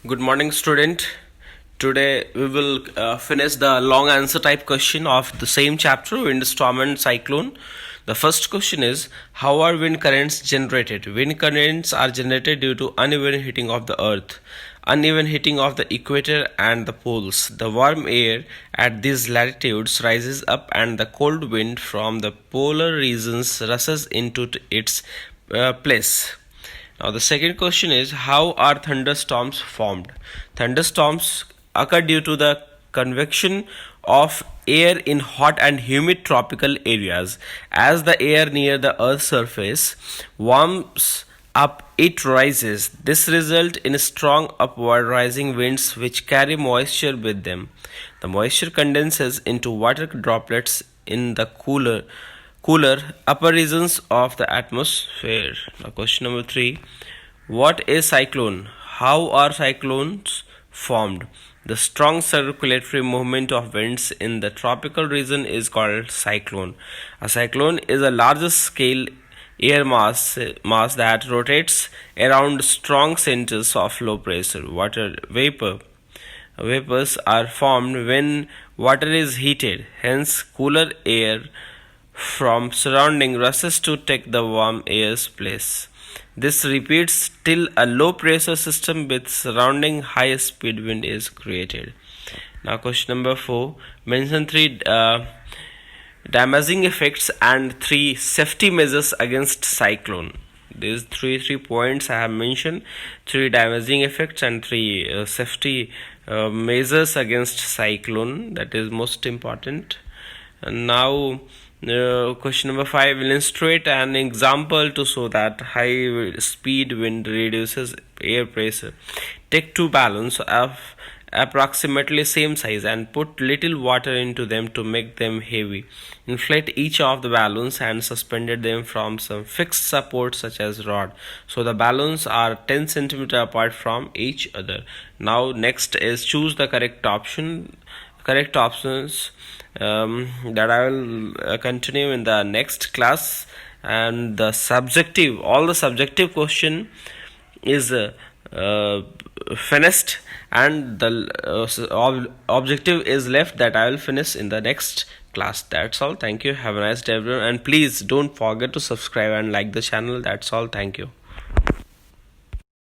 Good morning, student. Today we will finish the long answer type question of the same chapter, windstorm and cyclone. The first question is, how are wind currents generated? Wind currents are generated due to uneven heating of the earth, uneven heating of the equator and the poles. The warm air at these latitudes rises up and the cold wind from the polar regions rushes into its place. Now, the second question is, how are thunderstorms formed? Thunderstorms occur due to the convection of air in hot and humid tropical areas. As the air near the Earth's surface warms up, it rises. This results in strong upward rising winds which carry moisture with them. The moisture condenses into water droplets in the cooler upper regions of the atmosphere. Now, question number 3. What is cyclone? How are cyclones formed? The strong circulatory movement of winds in the tropical region is called cyclone. A cyclone is a large scale air mass that rotates around strong centers of low pressure water vapor. Vapors are formed when water is heated, hence cooler air from surrounding rushes to take the warm air's place. This repeats till a low pressure system with surrounding high speed wind is created. Now, question number 4. Mention three damaging effects and three safety measures against cyclone. These three points I have mentioned: three damaging effects and three safety measures against cyclone. That is most important. And now, question number 5 will illustrate an example to show that high speed wind reduces air pressure. Take two balloons of approximately same size and put little water into them to make them heavy. Inflate each of the balloons and suspended them from some fixed support such as rod. So the balloons are 10 centimeter apart from each other. Now next is choose the correct options that I will continue in the next class. And the subjective question is finished, and the objective is left that I will finish in the next class. That's all. Thank you. Have a nice day, everyone, and please don't forget to subscribe and like the channel. That's all. Thank you.